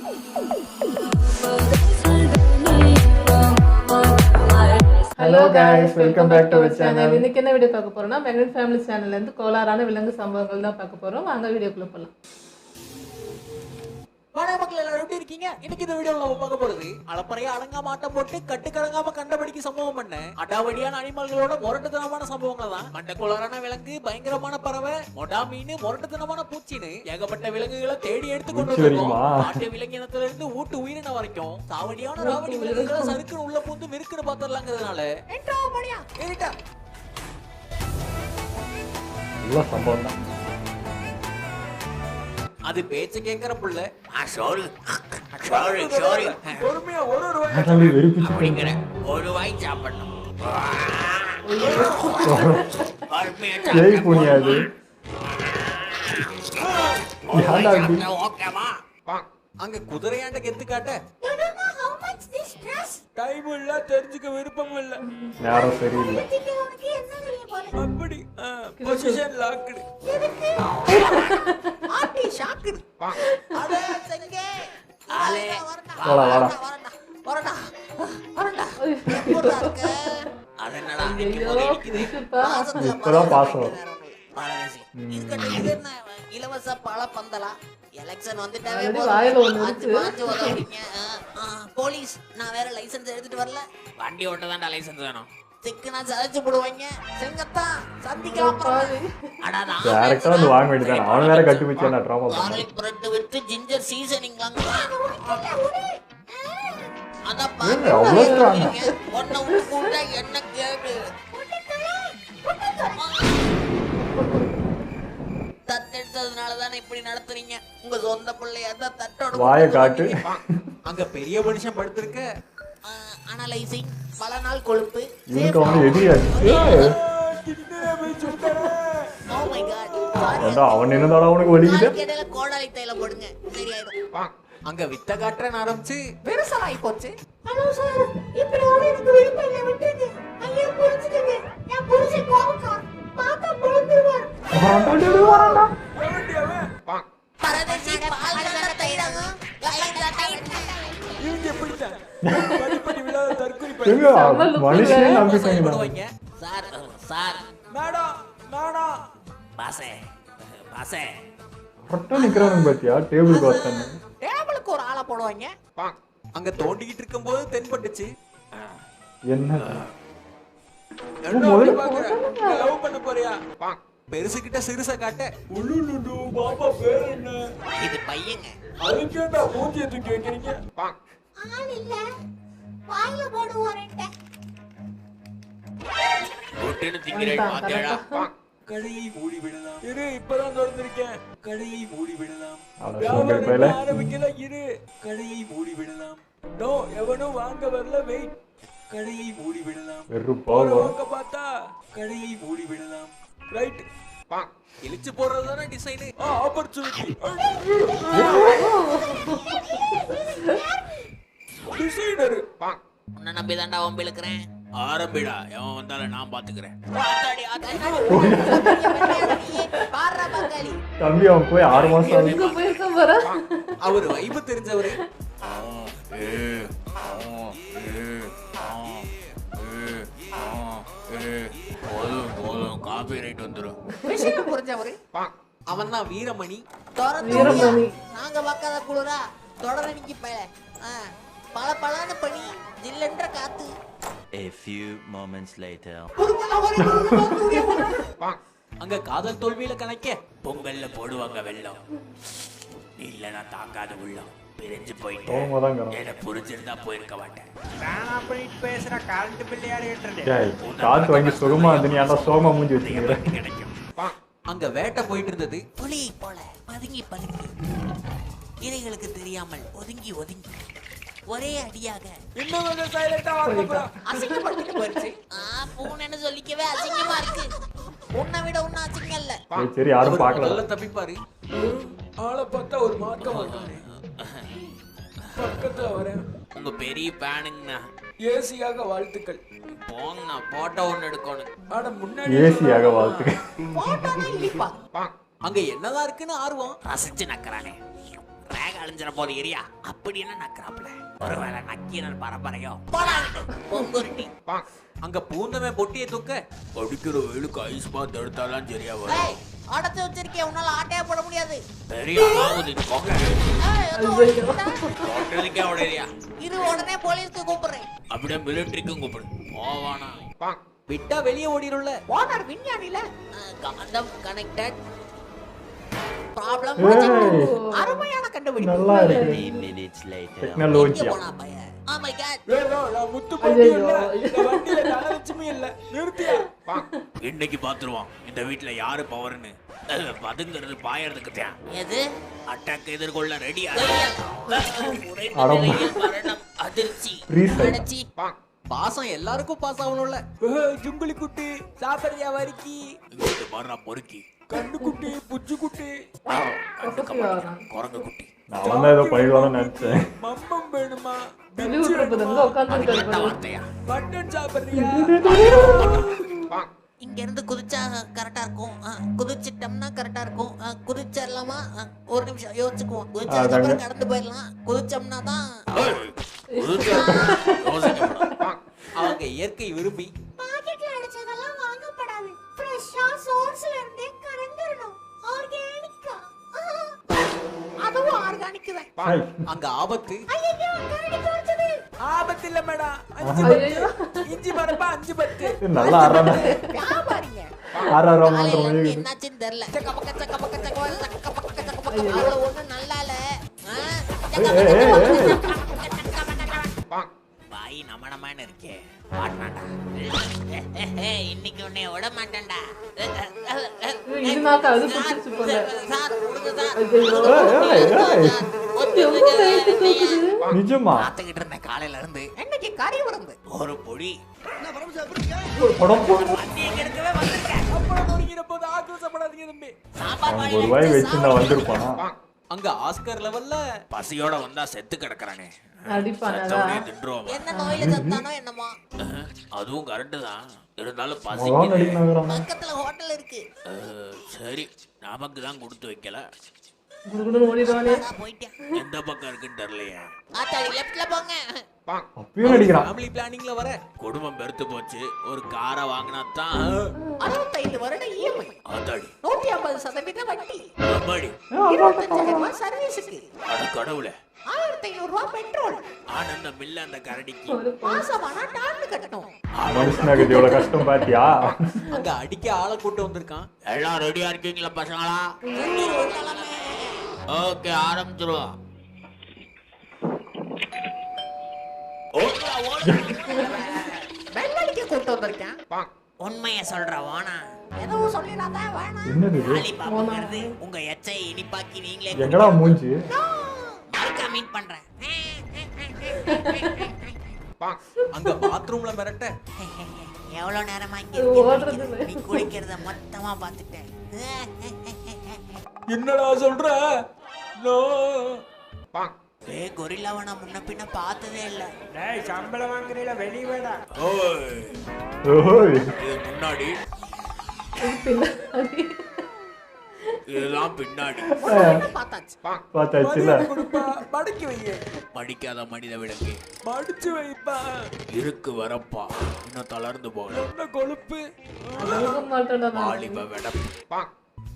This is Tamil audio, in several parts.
Hello guys, welcome back to our channel. இன்னைக்கு என்ன வீடியோ பார்க்க போறோம்னா மேக்னெட் ஃபேமிலி சேனல்ல இருந்து கோலாரான விலங்கு சம்பவங்கள் தான் பார்க்க போறோம். வாங்க வீடியோக்குள்ள போலாம். வணக்கம் மக்கள், எல்லாரும் எப்படி இருக்கீங்க? இன்னைக்கு இந்த வீடியோல நம்ம பார்க்க போறது அளப்பறையா அடங்காம ஆட்டம் போட்டு கட்டுக்கடங்காம கண்டபடிக்கு சம்பவம் பண்ண அடாவடியான அனிமல்களோட முரட்டுத்தனமான சம்பவங்கள் தான். மண்டக்கோளாரான விலங்கு, பயங்கரமான பறவை, மொடா மீன், முரட்டுத்தனமான பூச்சின்னு ஏகப்பட்ட விலங்குகளை தேடி எடுத்து கொண்டு வந்திருக்கோம். நாட்டு விலங்கினத்துல இருந்து ஊட்டு உயிரின வரைக்கும் சாவடியான ராவடி விலங்குகளை சறுக்குன்னு உள்ள பூந்து மிருக்குன்னு பாத்திரலாங்கிறதுனால சம்பவம் தான். அது பேச்சு கேட்கிற புள்ள பொறுமையா ஒரு வாய் சாப்பிடணும். அங்க குதிரையாண்ட கெத்து காட்ட டைம் இல்ல, தெரிஞ்சுக்க விருப்பம் இல்ல, யாரும் சரியில்லை. அப்படி பொசிஷன் லாக்டு. ஆட்டி ஷாக்டு. அட சங்கே ஆலே வாடா வரடா போறாக்க. அதனடா இப்பதான் பாசம். இது என்ன இலவச பழப்பந்தலா? எலெக்ஷன் வந்துட்டாவே போலீஸ், நான் வேற லைசென்ஸ் எடுத்துட்டு வரல. வண்டி ஓட்டதான்டா லைசென்ஸ் வேணும். சிக்கனா சதைச்சு போடுவாங்க. செங்கத்தா சந்திக்கலாம். டைரக்டா வந்து வாங்க வேண்டியதானே. அவன் வேற கட்டி வச்சானா ட்ராமா பண்ணு. garlic bread with ginger seasoning வாங்க. அத பாருங்க, ஒண்ணு விட்டு கூட என்ன கேடு. தத்தெடுத்ததுனால தானே இப்படி நடத்துறீங்க. உங்க சொந்த பிள்ளையா தான் தட்டோட வாயை காட்டு. அங்க பெரிய மனுஷன் படுத்திருக்க. அனலைசிங் பல நாள் கொழுப்பு. இவனுக்கு வந்து எதிரியாச்சு. Oh my God. ஏண்டா அவன் என்னடா அவனுக்கு வலிக்குது. கேடல கோடாலி தைல போடுங்க, சரியாயிடும். அங்க வித்த காட்றன ஆரம்பிச்சு பெருசாகி போச்சு. ஹலோ சார், இப்படி ஓடி எனக்கு விருப்பம் இல்ல, விட்டுங்க. ஐயா புரிஞ்சுக்கங்க, நான் புரிஞ்சு கோவக்கா பாத்தா புரிஞ்சுவார். வரடா பரதேசி பால்கட தைராங்க. லைட்டா டைட். இங்க எப்படிடா படி விளையாட தற்கொலை பண்ணி மனுஷனே நம்பிட்டாங்க. சார் சார் மேடம் பாசே கரெக்டா நிக்கறானுங்க பாத்தியா? டேபிளுக்கு வச்சானே. டேபிளுக்கு ஒரு ஆளை போடுவாங்க. அங்க தோண்டிக்கிட்டு இருக்கும்போது தென்பட்டுச்சு. என்ன லவ் பண்ண போறியா? பெருசுகிட்ட சிறுச காட்ட உளுலுடு பாப்பா பேர் என்ன? இது பையங்க. அதுக்கேண்டா மூஞ்சிய தூக்கி வைக்கிறீங்க? ஆள் இல்ல, வாயில போடுவாரேட்ட. ஒட்டேன திங்கறே பாத்தியாடா. கடையை மூடி விடலாம். இரு, இப்பதான் திறந்திருக்கேன். கடையை மூடி விடலாம். ஆரம்பிக்கல, இரு. கடையை மூடி விடலாம். நோ, எவனும் வாங்க வரல, வெயிட். கடையை மூடி விடலாம். வாங்க பார்த்தா கடையை மூடி விடலாம். ரைட். இழுச்சு போறதுதானே டிசைன். ஆப்பர்ச்சுனிட்டி. டிசைனர். உன்னை நம்பி தான்டா வம்பி இழுக்கிறேன். ஆரம்பிடா, எவன் வந்தாலும் நான் பாத்துக்கிறேன். தம்பி அவன் போய் 6 மாசம் அவரு வைபு தெரிஞ்சவரு. காபி ரைட் வந்துரும். விஷயம் புரிஞ்சவரு. அவன் தான் வீரமணி. நாங்க பார்க்காத குளிரா தொடரணிக்கு பல பலன்னு பனி, ஜில்லென்ற காத்து. A few moments later. அங்க காதல் தோல்வியில கணக்க பொங்கல்ல போடுவாங்க வெள்ளம். இல்லனா தாங்காத உள்ளம் பிரிஞ்சு போயிட்டேன். என்ன புரிஞ்சிருந்தா போயிருக்க மாட்டேன். வேணா பண்ணிட்டு பேசுற கரண்ட் பில் யார் ஏற்றதே? காத்து வாங்கி சுகமா வந்து நீ அந்த சோமா மூஞ்சி வச்சிருக்க. அங்க வேட்டை போயிட்டு இருந்தது. புலி போல பதுங்கி இதைகளுக்கு தெரியாமல் ஒதுங்கி ஒரே அடியாக இன்னும் கொஞ்சம் சைலண்டா வாங்க. அசிங்கப்படுத்திட்டு போயிடுச்சு. பூனைன்னு சொல்லிக்கவே அசிங்கமா இருக்கு. உன்னை விட ஒன்னும் அசிங்கம் இல்ல. சரி, யாரும் பார்க்கல. நல்ல தப்பிப்பாரு. ஆளை பார்த்தா ஒரு மார்க்கம் வந்தானே. பக்கத்துல வரேன். உங்க பெரிய பேனுங்கண்ணா. ஏசியாக வாழ்த்துக்கள். போங்கண்ணா, போட்டோ ஒன்று எடுக்கணும். ஆட முன்னாடி ஏசியாக வாழ்த்துக்கள். போட்டோனா இல்லப்பா. அங்க என்னதான் இருக்குன்னு ஆர்வம். ரசிச்சு நக்கறானே. பேக் அழிஞ்சிட போது ஏரியா அப்படின்னு நக்கிறாப்ல. ஒருவேளை நக்கீரன் பரம்பரையோ பொங்குருட்டி. அங்க பூந்தமே பொட்டியை தூக்க அடிக்கிற வெயிலுக்கு ஐஸ் பாத் எடுத்தாலாம் சரியா வரும். அடைச்சு வச்சிருக்கேன், உன்னால ஆட்டையே போட முடியாது. பெரிய அதாவது போக ஏரியா இரு, உடனே போலீஸ்க்கு கூப்பிடுறேன். அப்படியே மிலிட்டரிக்கும் கூப்பிடு. போவானா விட்டா வெளியே ஓடிடும்ல. ஓனர் விஞ்ஞானில காந்தம் கனெக்டட் ப்ராப்ளம். அருமையான கண்டுபிடிப்பு. நல்லா இருக்கு. 3 minutes later. டெக்னாலஜியா. போனா பையன். Oh my god. முத்து போட்டி இல்ல, இந்த வண்டியில தனலட்சுமி இல்ல, நிறுத்தியா. இன்னைக்கு பாத்துருவான் இந்த வீட்ல யாரு பவர்னு. பதுங்கிறது பாயறதுக்கு தான். எது? அட்டாக் எதிர்கொள்ள ரெடியா. அதிர்ச்சி Reset. அடச்சி. பாசம் எல்லாருக்கும் பாஸ் ஆகணும்ல. ஜுங்குலி குட்டி சாப்பிடுறியா வரிக்கி. இங்கிட்டு பாருடா பொறுக்கி. கண்ணு குட்டி, புச்சு குட்டி, குரங்கு குட்டி. நான் வந்து ஏதோ பயிர்வாதான் நினைச்சேன். மம்மம் வேணுமா? வெளி விட்டுருப்பதுங்க உட்காந்து வார்த்தையா? பட்டன் சாப்பிடுறியா? இங்க இருந்து குதிச்சா கரெக்டா இருக்கும். குதிச்சிட்டோம்னா கரெக்டா இருக்கும். குதிச்சிடலாமா? ஒரு நிமிஷம் யோசிச்சுக்குவோம். குதிச்சதுக்கு அப்புறம் கடந்து போயிடலாம். குதிச்சோம்னா தான் அவங்க இயற்கை விரும்பி. பாக்கெட்ல அடிச்சதெல்லாம் வாங்கப்படாது. ஃப்ரெஷ்ஷா சோர்ஸ்ல இருந்தே கறந்துறணும். ஆர்கானிக்கா. அதுவும் ஆர்கானிக் தான். ஹாய். அங்க ஆபத்து. ஐயோ, கரடி தோர்ச்சது. ஆபத்து இல்ல மேடம். 5 இஞ்சி மரப்பா 5 10. நல்லா ஆறாம வியாபாரிங்க. ஆறாம காலையில இருந்து என்னாச்சுன்னு தெரியல. சக்க பக்க சக்க பக்க சக்க பக்க சக்க பக்க. அவ்வளவு ஒண்ணும் நல்லா இல்ல. பாய் நமனமான இருக்கே. மாட்டான்டா. இன்னைக்கு உன்னை விட மாட்டேன்டா. இதுனாக்க அது பிடிச்சிருச்சு போல. சார் கொடுங்க சார். நிஜமா பார்த்துக்கிட்டு இருந்தேன் காலையில இருந்து. இன்னைக்கு கறி விருந்து. ஒரு பொடி. படம் வண்டியை கெடுக்கவே வந்திருக்கேன். அப்புறம் நொறுங்கிற போது ஆக்ரோஷப்படாதீங்க தம்பி. சாம்பார் அவன் ஒரு வாய் வச்சிருந்தா வந்திருப்பானா. அங்க ஆஸ்கர் லெவல்ல பசியோட வந்தா செத்து கிடக்குறானே. அடிப்பானதா. செத்தவனே தின்றுவான். என்ன நோயில சத்தானோ என்னமோ. அதுவும் கரெக்டு தான். இருந்தாலும் மகன் பசிக்குது. நடிக்கிறான். பக்கத்துல ஹோட்டல் இருக்கு. சரி நமக்கு தான் கொடுத்து வைக்கல. குடுகுடுன்னு ஓடிடுவானே. நான் போயிட்டேன். எந்த பக்கம் இருக்குன்னு தெரியலையே. ஆத்தாடி லெஃப்ட்ல போங்க. அப்பயும் நடிக்கிறான். ஃபேமிலி பிளானிங்ல வர. குடும்பம் பெருத்து போச்சு. ஒரு காரை வாங்கினா தான் 65 வருட இஎம்ஐ. ஆத்தாடி 150% வட்டி. அம்மாடி. 25,000 ரூபாய் சர்வீஸுக்கு. அட கடவுளே. 1,500 ரூபாய் பெட்ரோல். ஆனந்தம் இல்ல அந்த கரடிக்கு. மாசமானா டான்னு கட்டணும். மனுஷனாக்கு இது எவ்வளவு கஷ்டம் பாத்தியா. அங்க அடிக்க ஆளை கூட்டு வந்திருக்கான். எல்லாம் ரெடியா இருக்கீங்களா பசங்களா? ஓகே ஆரம்பிச்சிருவோம். வெள்ளடிக்க கூட்டு வந்திருக்கேன். உண்மையை சொல்ற வானா. எதுவும் சொல்லிடாத வேணாம். என்னது இது? லாலிபாப்ங்கிறது உங்க எச்சை இனிப்பாக்கி நீங்களே எங்கடா மூஞ்சி. மறுக்கா மீட் பண்றேன். அங்க பாத்ரூம்ல மிரட்ட. எவ்வளவு நேரமா இங்க ஓடுறது இருக்கீங்க? நீ குளிக்கிறத மொத்தமா பாத்துட்டேன். என்னடா சொல்ற? நோ. கொரில்லாவை நான் முன்ன பின்ன பார்த்ததே இல்ல. டேய் சம்பளம் வாங்குறீல வெளிய வேடா. ஓய். இது முன்னாடி. இதுதான் பின்னாடி. பார்த்தாச்சு. பார்த்தாச்சுல. கொடுப்பா மடிக்கு வையே. மடிக்காத மனித விளக்கு. மடிச்சு வைப்பா. இருக்கு வரப்பா. இன்னும் தளர்ந்து போகல. என்ன கொழுப்பு. அழுக மாட்டேன்டா நான். வாலிப வெடப்பா.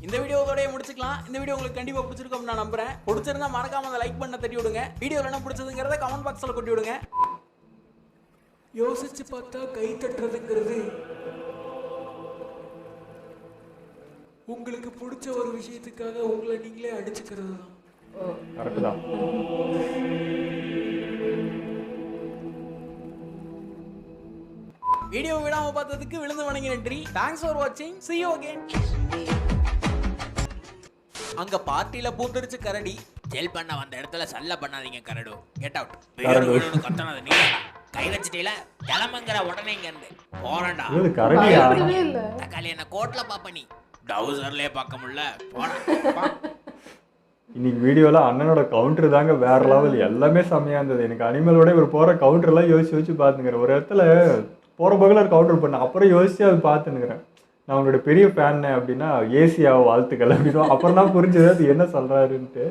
இந்த வீடியோவோடய முடிச்சுக்கலாம். இந்த வீடியோ உங்களுக்கு கண்டிப்பா பிடிச்சிருக்கும் நான் நம்புறேன். பிடிச்சிருந்தா மறக்காம அந்த லைக் பண்ண தட்டி விடுங்க. வீடியோல என்ன பிடிச்சதுங்கிறத கமெண்ட் பாக்ஸ்ல கொட்டி விடுங்க. யோசிச்சு பார்த்தா கை தட்டுறதுங்கிறது உங்களுக்கு பிடிச்ச ஒரு விஷயத்துக்காக உங்களை நீங்களே அடிச்சுக்கிறது தான். கரெக்ட் தான். வீடியோ விடாம பார்த்ததுக்கு விழுந்து வணங்கி நன்றி. தேங்க்ஸ் ஃபார் வாட்சிங். see you again. அங்க பார்ட்டில பூந்தரிச்சு கரடி. ஜெல் பண்ண வந்த இடத்துல சல்ல பண்ணாதீங்க கரடு. Get out. கரடு. வேணும்னு கத்தனது நீ. கை வச்சிட்டீல கிளம்புங்கற உடனே இங்க இருந்து போறேன்டா. இது கரடியா? பயப்படவே இல்ல. தக்காளி என்ன கோட்ல பாப்ப நீ. டவுசர்லயே பார்க்க முடியல. போடா. இன்னைக்கு வீடியோல அண்ணனோட கவுண்டர் தாங்க வேற லெவல். எல்லாமே செம்மையா இருந்தது. எனக்கு அனிமலோட இவர் போற கவுண்டர் எல்லாம் யோசிச்சு பாத்துக்கிறேன். ஒரு இடத்துல போற பகல கவுண்டர் பண்ண அப்புறம் யோசிச்சு அது பாத்துனுக்கிறேன். நான் உங்களோட பெரிய ஃபேன் அப்படின்னா ஏசியாவை வாழ்த்துக்கள் அப்படின்னு அப்புறம் தான் புரிஞ்சது அது என்ன சொல்றாருன்ட்டு.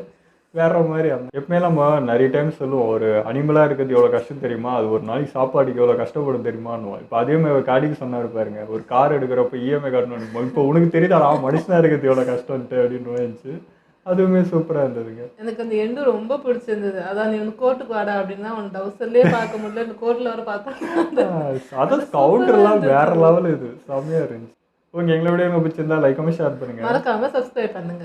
வேற மாதிரி எப்பவுமே நம்ம நிறைய டைம் சொல்லுவோம், ஒரு அனிமலாக இருக்கிறது எவ்வளோ கஷ்டம் தெரியுமா, அது ஒரு நாளைக்கு சாப்பாடுக்கு எவ்வளோ கஷ்டப்படும் தெரியுமான்னு. இப்போ அதே மாதிரி ஒரு காடிக்கு சொன்னாரு பாருங்க, ஒரு கார் எடுக்கிறப்ப இஎம்ஐ கட்டணும், இப்போ உனக்கு தெரியுதா மனுஷனாக இருக்கிறது எவ்வளோ கஷ்டம்ட்டு அப்படின்னு இருந்துச்சு. அதுவுமே சூப்பராக இருந்ததுங்க. எனக்கு அந்த எண்டு ரொம்ப பிடிச்சிருந்தது. அதான் நீ வந்து கோர்ட்டுக்கு வாடா அப்படின்னா அவன் டவுசர்லேயே பார்க்க முடியல, இந்த கோர்ட்டில் வர பார்த்தா அதான் கவுண்டர்லாம் வேற லெவல், இது செம்மையாக இருந்துச்சு. உங்க எங்களை விட பிடிச்சிருந்தா லைக் ஷேர் பண்ணுங்க, மறக்காம சப்ஸ்கிரைப் பண்ணுங்க.